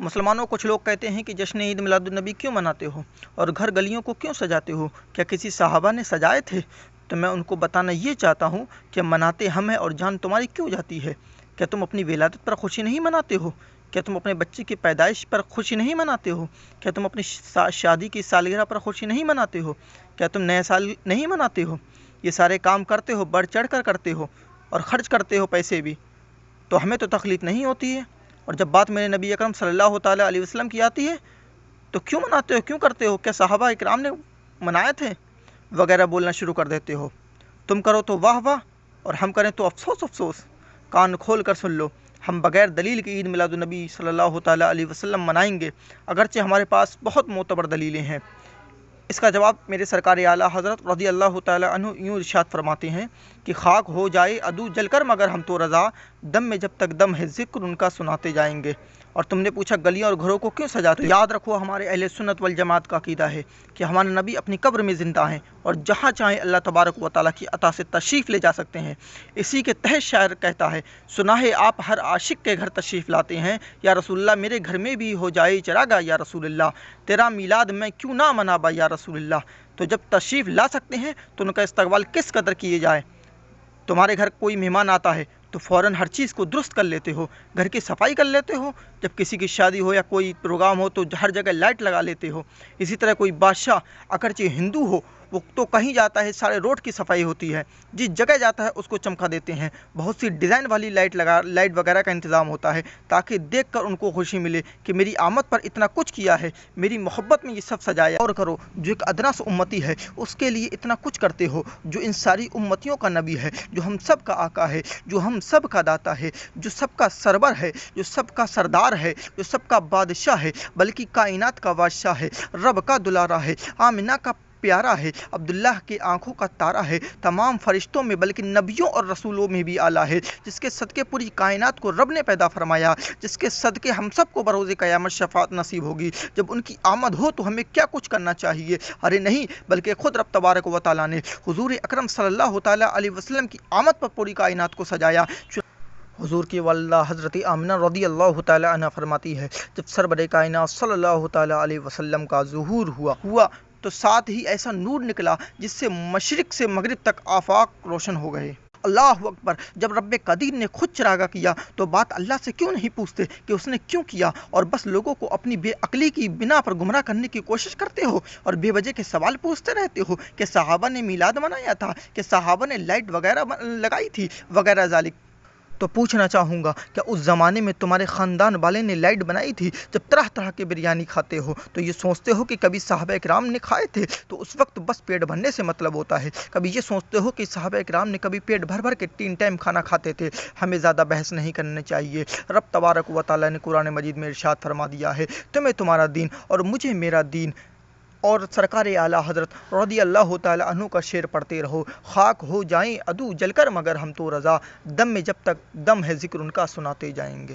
مسلمانوں کچھ لوگ کہتے ہیں کہ جشن عید میلاد النبی کیوں مناتے ہو اور گھر گلیوں کو کیوں سجاتے ہو؟ کیا کسی صحابہ نے سجائے تھے؟ تو میں ان کو بتانا یہ چاہتا ہوں کہ مناتے ہم ہیں اور جان تمہاری کیوں جاتی ہے؟ کیا تم اپنی ولادت پر خوشی نہیں مناتے ہو؟ کیا تم اپنے بچے کی پیدائش پر خوشی نہیں مناتے ہو؟ کیا تم اپنی شادی کی سالگرہ پر خوشی نہیں مناتے ہو؟ کیا تم نئے سال نہیں مناتے ہو؟ یہ سارے کام کرتے ہو، بڑھ چڑھ کر کرتے ہو اور خرچ کرتے ہو پیسے بھی، تو ہمیں تو تکلیف نہیں ہوتی ہے؟ اور جب بات میرے نبی اکرم صلی اللہ تعالیٰ علیہ وسلم کی آتی ہے تو کیوں مناتے ہو، کیوں کرتے ہو؟ کیا صحابہ اکرام نے منائے تھے؟ وغیرہ بولنا شروع کر دیتے ہو۔ تم کرو تو واہ واہ اور ہم کریں تو افسوس افسوس۔ کان کھول کر سن لو، ہم بغیر دلیل کے عید میلاد النبی صلی اللہ تعالیٰ علیہ وسلم منائیں گے، اگرچہ ہمارے پاس بہت معتبر دلیلیں ہیں۔ اس کا جواب میرے سرکار اعلیٰ حضرت رضی اللہ تعالیٰ عنہ یوں ارشاد فرماتے ہیں کہ خاک ہو جائے عدو جل کر مگر ہم تو رضا، دم میں جب تک دم ہے ذکر ان کا سناتے جائیں گے۔ اور تم نے پوچھا گلیاں اور گھروں کو کیوں سجاتے ہو؟ یاد رکھو، ہمارے اہل سنت والجماعت کا عقیدہ ہے کہ ہمارے نبی اپنی قبر میں زندہ ہیں اور جہاں چاہیں اللہ تبارک و تعالیٰ کی عطا سے تشریف لے جا سکتے ہیں۔ اسی کے تحت شاعر کہتا ہے، سنا ہے آپ ہر عاشق کے گھر تشریف لاتے ہیں، یا رسول اللہ میرے گھر میں بھی ہو جائے چراغا یا رسول اللہ، تیرا میلاد میں کیوں نہ منابا یا رسول اللہ۔ تو جب تشریف لا سکتے ہیں تو ان کا استقبال کس قدر کیے جائے۔ تمہارے گھر کوئی مہمان آتا ہے تو فوراً ہر چیز کو درست کر لیتے ہو، گھر کی صفائی کر لیتے ہو، جب کسی کی شادی ہو یا کوئی پروگرام ہو تو ہر جگہ لائٹ لگا لیتے ہو۔ اسی طرح کوئی بادشاہ اگرچہ ہندو ہو، وہ تو کہیں جاتا ہے سارے روڈ کی صفائی ہوتی ہے، جس جگہ جاتا ہے اس کو چمکا دیتے ہیں، بہت سی ڈیزائن والی لائٹ وغیرہ کا انتظام ہوتا ہے تاکہ دیکھ کر ان کو خوشی ملے کہ میری آمد پر اتنا کچھ کیا ہے، میری محبت میں یہ سب سجایا۔ اور کرو، جو ایک ادنا سا امتی ہے اس کے لیے اتنا کچھ کرتے ہو، جو ان ساری امتیوں کا نبی ہے، جو ہم سب کا آقا ہے، جو ہم سب کا داتا ہے، جو سب کا سرور ہے، جو سب کا سردار ہے، جو سب کا بادشاہ ہے، بلکہ کائنات کا بادشاہ ہے، رب کا دلارا ہے، آمنہ کا پیارا ہے، عبداللہ کی آنکھوں کا تارا ہے، تمام فرشتوں میں بلکہ نبیوں اور رسولوں میں بھی اعلیٰ ہے، جس کے صدقے پوری کائنات کو رب نے پیدا فرمایا، جس کے صدقے ہم سب کو بروز قیامت شفاعت نصیب ہوگی۔ جب ان کی آمد ہو تو ہمیں کیا کچھ کرنا چاہیے؟ ارے نہیں، بلکہ خود رب تبارک و تعالیٰ نے حضور اکرم صلی اللہ تعالیٰ علیہ وسلم کی آمد پر پوری کائنات کو سجایا۔ حضور کی والدہ حضرت آمنہ رضی اللہ تعالیٰ عنہ فرماتی ہے، جب سرور کائنات صلی اللہ تعالیٰ علیہ وسلم کا ظہور ہوا تو ساتھ ہی ایسا نور نکلا جس سے مشرق سے مغرب تک آفاق روشن ہو گئے۔ اللہ اکبر! جب رب قدیر نے خود چراغا کیا تو بات اللہ سے کیوں نہیں پوچھتے کہ اس نے کیوں کیا، اور بس لوگوں کو اپنی بے عقلی کی بنا پر گمراہ کرنے کی کوشش کرتے ہو اور بے وجہ کے سوال پوچھتے رہتے ہو کہ صحابہ نے میلاد منایا تھا، کہ صحابہ نے لائٹ وغیرہ لگائی تھی وغیرہ ذالک۔ تو پوچھنا چاہوں گا، کیا اس زمانے میں تمہارے خاندان والے نے لائٹ بنائی تھی؟ جب طرح طرح کے بریانی کھاتے ہو تو یہ سوچتے ہو کہ کبھی صحابہ اکرام نے کھائے تھے تو اس وقت بس پیٹ بھرنے سے مطلب ہوتا ہے؟ کبھی یہ سوچتے ہو کہ صحابہ اکرام نے کبھی پیٹ بھر بھر کے 3 ٹائم کھانا کھاتے تھے؟ ہمیں زیادہ بحث نہیں کرنا چاہیے۔ رب تبارک و تعالیٰ نے قرآن مجید میں ارشاد فرما دیا ہے، تمہیں تمہارا دین اور مجھے میرا دین، اور سرکار اعلیٰ حضرت رضی اللہ تعالیٰ عنہ کا شعر پڑھتے رہو، خاک ہو جائیں عدو جل کر مگر ہم تو رضا، دم میں جب تک دم ہے ذکر ان کا سناتے جائیں گے۔